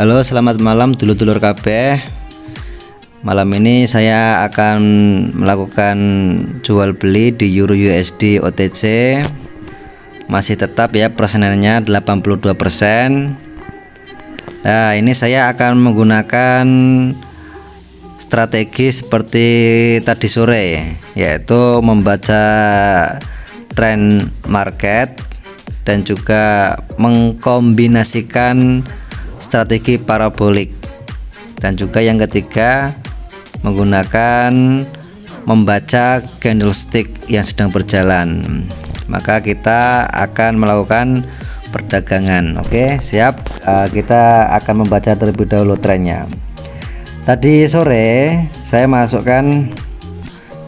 Halo, selamat malam dulur-dulur kabeh. Malam ini saya akan melakukan jual beli di Euro USD OTC. Masih tetap ya, persenannya 82%. Nah, ini saya akan menggunakan strategi seperti tadi sore, yaitu membaca tren market dan juga mengkombinasikan strategi parabolik, dan juga yang ketiga menggunakan membaca candlestick yang sedang berjalan. Maka kita akan melakukan perdagangan. Oke, siap. Kita akan membaca terlebih dahulu trennya. Tadi sore saya masukkan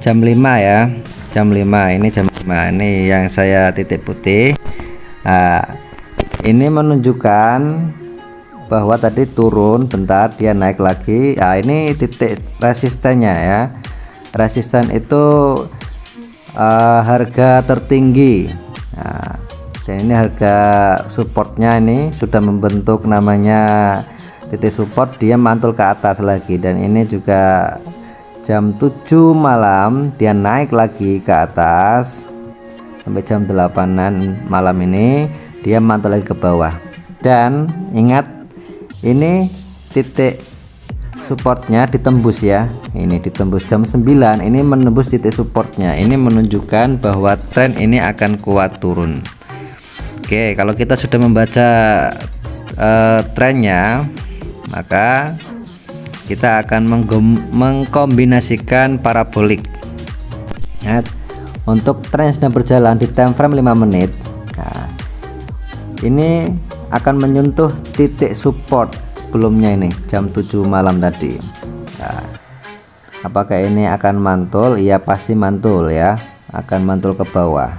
jam 5 ya, jam 5 ini, jam 5 ini yang saya titik putih. Nah, ini menunjukkan bahwa tadi turun bentar, dia naik lagi. Nah, ini titik resistennya ya. Resisten itu harga tertinggi. Nah, dan ini harga supportnya ini sudah membentuk namanya titik support, dia mantul ke atas lagi. Dan ini juga jam 7 malam dia naik lagi ke atas sampai jam 8-an malam ini dia mantul lagi ke bawah. Dan ingat, ini titik supportnya ditembus ya, ini ditembus jam 9, ini menembus titik supportnya. Ini menunjukkan bahwa tren ini akan kuat turun. Oke, kalau kita sudah membaca trennya, maka kita akan mengkombinasikan parabolik ya. Untuk tren sedang berjalan di time frame 5 menit, nah, ini akan menyentuh titik support sebelumnya ini jam 7 malam tadi. Nah, apakah ini akan mantul? Iya, pasti mantul ya, akan mantul ke bawah.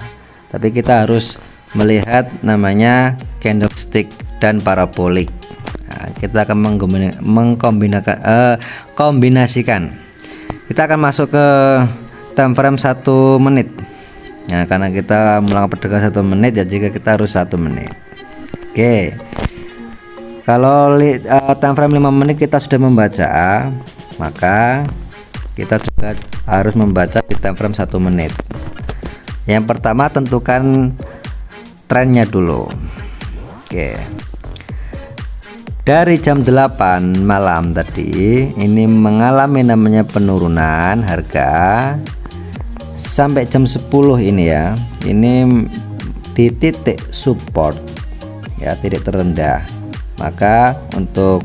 Tapi kita harus melihat namanya candlestick dan parabolik. Nah, kita akan kombinasikan. Kita akan masuk ke time frame 1 menit. Nah, karena kita melakukan perdagangan 1 menit ya, jika kita harus 1 menit. Oke, kalau time frame 5 menit kita sudah membaca, maka kita juga harus membaca di time frame 1 menit. Yang pertama, tentukan trennya dulu. Oke, dari jam 8 malam tadi ini mengalami namanya penurunan harga sampai jam 10 ini ya, ini di titik support ya, titik terendah. Maka untuk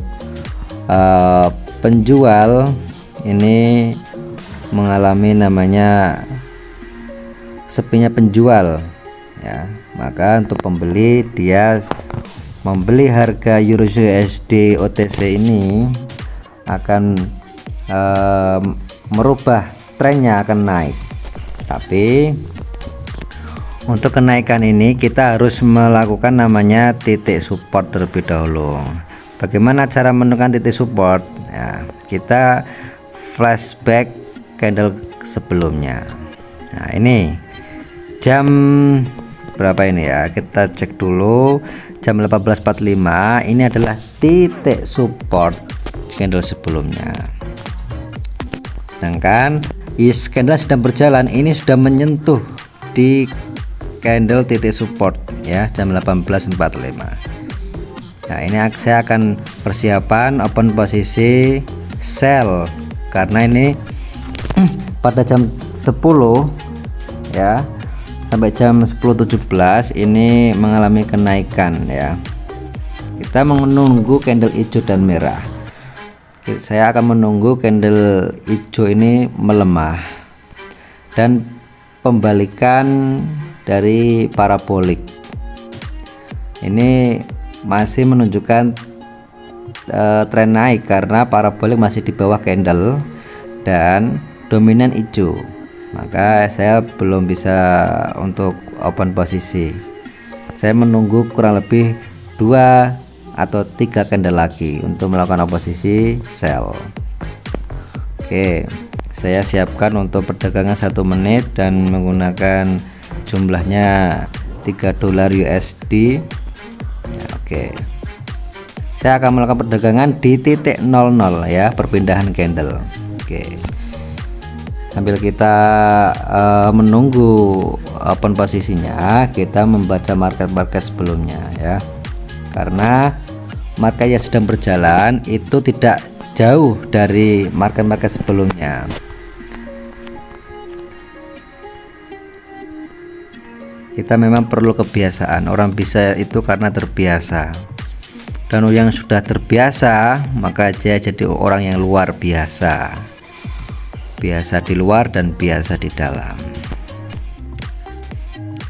penjual ini mengalami namanya sepinya penjual ya. Maka untuk pembeli, dia membeli harga Euro USD OTC ini akan merubah trennya, akan naik. Tapi untuk kenaikan ini kita harus melakukan namanya titik support terlebih dahulu. Bagaimana cara menentukan titik support? Ya, kita flashback candle sebelumnya. Nah, ini jam berapa ini ya? Kita cek dulu. Jam 18.45 ini adalah titik support candle sebelumnya. Sedangkan candle sedang berjalan, ini sudah menyentuh di candle titik support ya, jam 18.45. Nah, ini saya akan persiapan open posisi sell, karena ini pada jam 10 ya sampai jam 10.17 ini mengalami kenaikan ya. Kita menunggu candle hijau dan merah. Saya akan menunggu candle hijau ini melemah dan pembalikan dari parabolik. Ini masih menunjukkan tren naik karena parabolik masih di bawah candle dan dominan hijau. Maka saya belum bisa untuk open posisi. Saya menunggu kurang lebih 2 atau 3 candle lagi untuk melakukan posisi sell. Oke, saya siapkan untuk perdagangan 1 menit dan menggunakan jumlahnya $3 USD. Oke, saya akan melakukan perdagangan di titik 00 ya, perpindahan candle. Oke, sambil kita menunggu open posisinya, kita membaca market sebelumnya ya, karena market yang sedang berjalan itu tidak jauh dari market sebelumnya. Kita memang perlu kebiasaan. Orang bisa itu karena terbiasa, dan yang sudah terbiasa maka dia jadi orang yang luar biasa, biasa di luar dan biasa di dalam.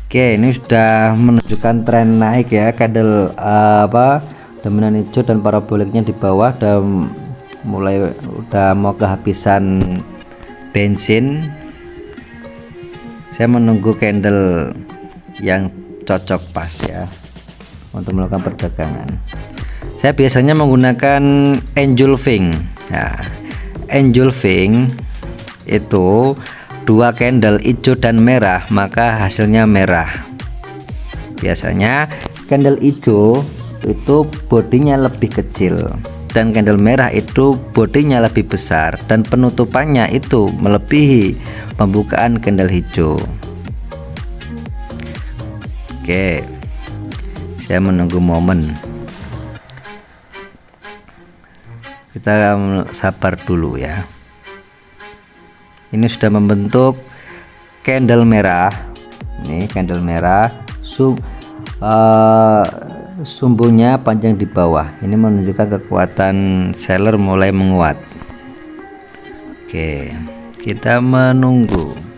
Oke, ini sudah menunjukkan tren naik ya, candle dominan hijau dan paraboliknya di bawah, dan udah mau kehabisan bensin. Saya menunggu candle yang cocok pas ya untuk melakukan perdagangan. Saya biasanya menggunakan engulfing. Nah, engulfing itu 2 candle hijau dan merah, maka hasilnya merah. Biasanya candle hijau itu bodinya lebih kecil, dan candle merah itu bodinya lebih besar, dan penutupannya itu melebihi pembukaan candle hijau. Oke, saya menunggu momen. Kita sabar dulu ya. Ini sudah membentuk candle merah. Ini candle merah, sumbunya panjang di bawah. Ini menunjukkan kekuatan seller mulai menguat. Oke, kita menunggu.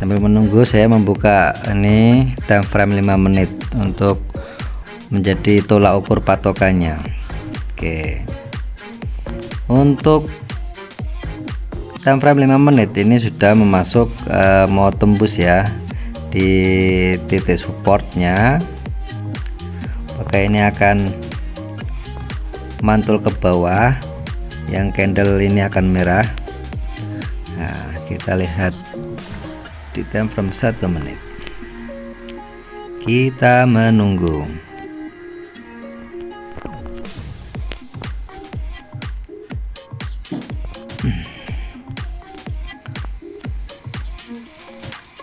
Sambil menunggu, saya membuka ini time frame 5 menit untuk menjadi tolak ukur patokannya. Oke, untuk time frame 5 menit ini sudah memasuk mau tembus ya di titik supportnya, maka ini akan mantul ke bawah, yang candle ini akan merah. Nah, kita lihat di time frame 1 menit. Kita menunggu.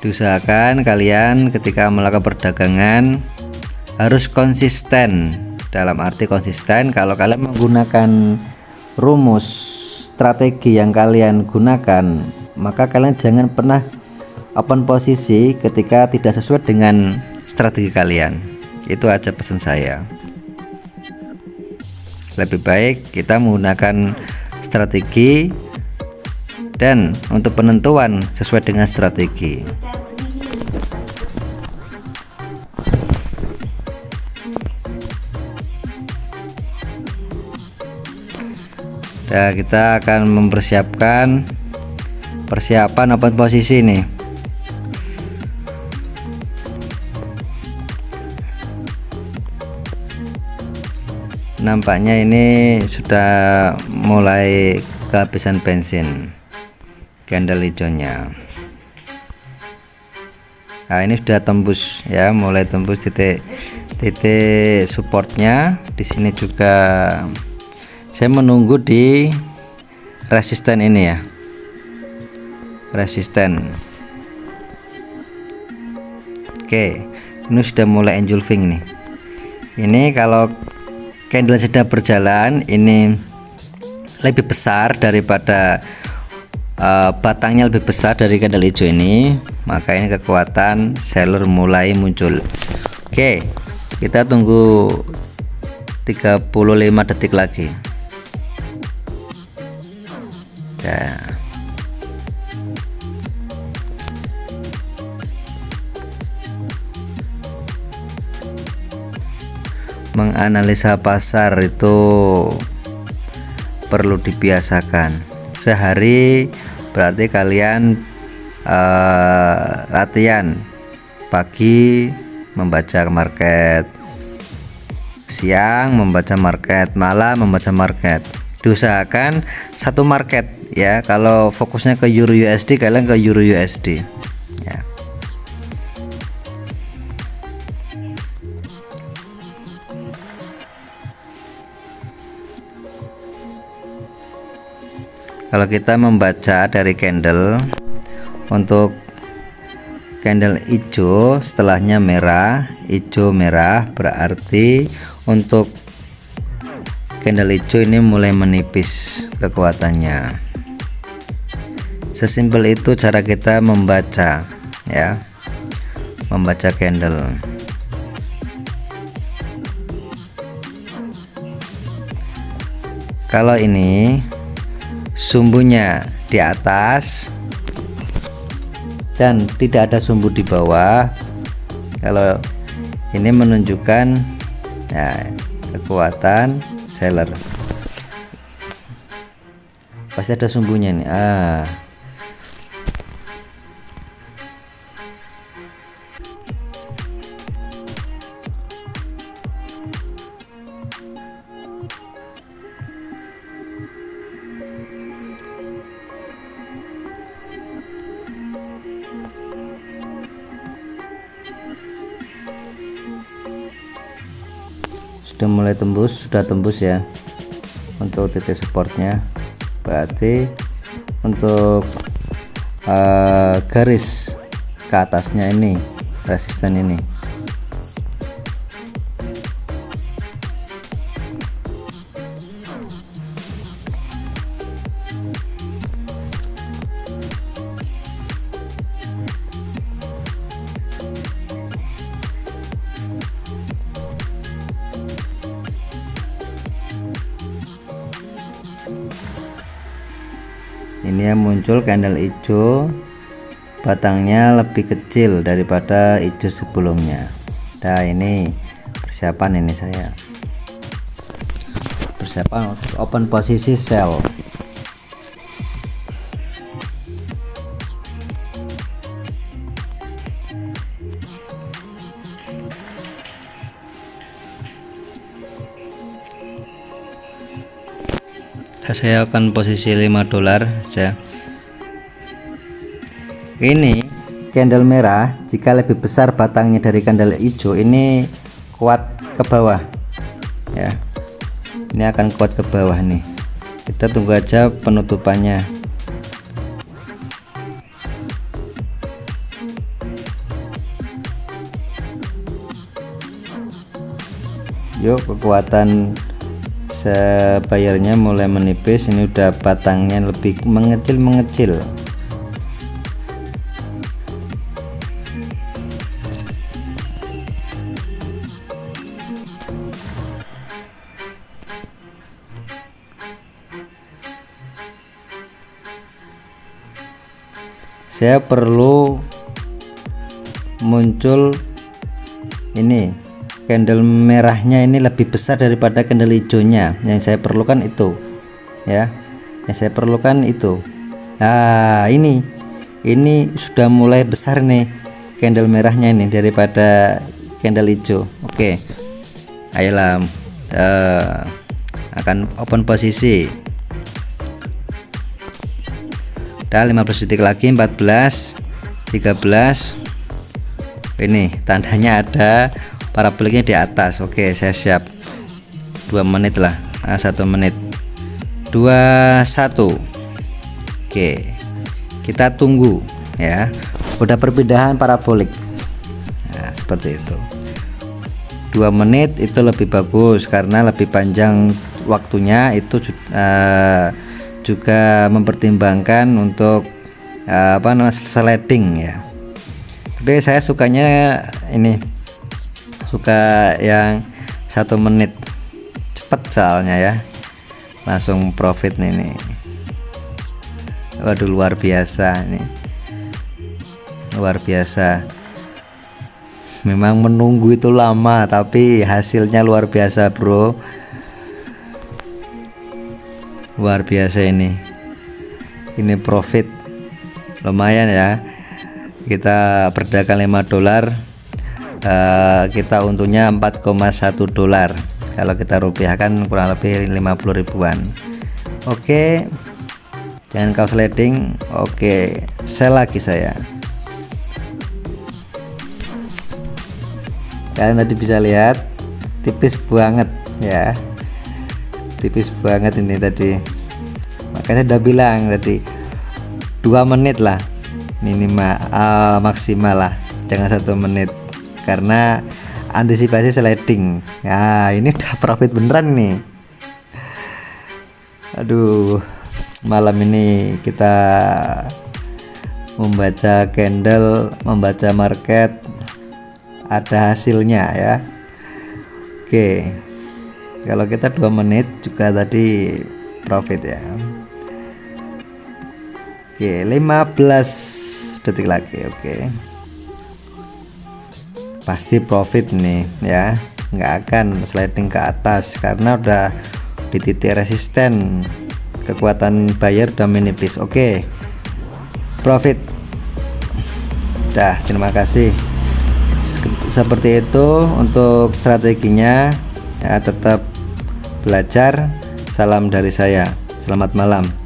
Diusahakan kalian ketika melakukan perdagangan harus konsisten. Dalam arti konsisten, kalau kalian menggunakan rumus strategi yang kalian gunakan, maka kalian jangan pernah open posisi ketika tidak sesuai dengan strategi kalian. Itu aja pesan saya. Lebih baik kita menggunakan strategi, dan untuk penentuan sesuai dengan strategi. Nah, kita akan mempersiapkan persiapan open posisi nih. Nampaknya ini sudah mulai kehabisan bensin candle hijaunya. Nah, ini sudah tembus ya, mulai tembus titik supportnya. Di sini juga saya menunggu di resisten ini ya, resisten. Oke, ini sudah mulai engulfing nih. Ini kalau candle sedang berjalan, ini lebih besar daripada batangnya lebih besar dari candle hijau ini, maka ini kekuatan seller mulai muncul. Oke, kita tunggu 35 detik lagi ya. Menganalisa pasar itu perlu dibiasakan. Sehari berarti kalian latihan pagi membaca market, siang membaca market, malam membaca market. Diusahakan satu market ya. Kalau fokusnya ke Euro USD, kalian ke Euro USD ya. Kalau kita membaca dari candle, untuk candle hijau setelahnya merah, hijau merah, berarti untuk candle hijau ini mulai menipis kekuatannya. Sesimpel itu cara kita membaca ya, membaca candle. Kalau ini sumbunya di atas dan tidak ada sumbu di bawah, kalau ini menunjukkan ya, kekuatan seller. Pasti ada sumbunya nih. Sudah mulai tembus, sudah tembus ya untuk titik supportnya, berarti untuk garis ke atasnya ini resisten ini. Ini yang muncul candle hijau, batangnya lebih kecil daripada hijau sebelumnya. Nah ini persiapan, ini saya persiapan open posisi sell. Saya akan posisi $5 saja. Ini candle merah jika lebih besar batangnya dari candle hijau, ini kuat ke bawah ya. Ini akan kuat ke bawah nih. Kita tunggu aja penutupannya. Yuk, kekuatan bayarnya mulai menipis. Ini udah batangnya lebih mengecil. Saya perlu muncul ini candle merahnya ini lebih besar daripada candle hijaunya. Yang saya perlukan itu ya, yang saya perlukan itu. Nah ini sudah mulai besar nih candle merahnya ini daripada candle hijau. Oke, ayolah, akan open posisi. Udah 15 detik lagi, 14, 13. Ini tandanya ada paraboliknya di atas. Oke, saya siap. 2 menit lah, 1 menit, 21. Oke, kita tunggu ya. Udah perpindahan parabolik. Nah, seperti itu. 2 menit itu lebih bagus karena lebih panjang waktunya. Itu juga mempertimbangkan untuk sliding ya. Tapi saya sukanya ini, suka yang 1 menit, cepet soalnya ya, langsung profit nih. Waduh, luar biasa nih, luar biasa. Memang menunggu itu lama tapi hasilnya luar biasa bro, luar biasa ini profit lumayan ya. Kita berdagang $5, kita untungnya $4,1. Kalau kita rupiahkan kurang lebih 50 ribuan. Oke, jangan kau sliding. Oke, sell lagi saya. Kalian tadi bisa lihat tipis banget ya, tipis banget ini tadi. Makanya saya udah bilang tadi 2 menit lah minimal, maksimal lah, jangan 1 menit karena antisipasi sliding. Nah ini udah profit beneran nih. Aduh, malam ini kita membaca candle, membaca market, ada hasilnya ya. Oke, kalau kita 2 menit juga tadi profit ya. Oke, 15 detik lagi. Oke, pasti profit nih ya, nggak akan sliding ke atas karena udah di titik resisten, kekuatan buyer udah menipis. Oke, profit dah. Terima kasih. Seperti itu untuk strateginya ya, tetap belajar. Salam dari saya, selamat malam.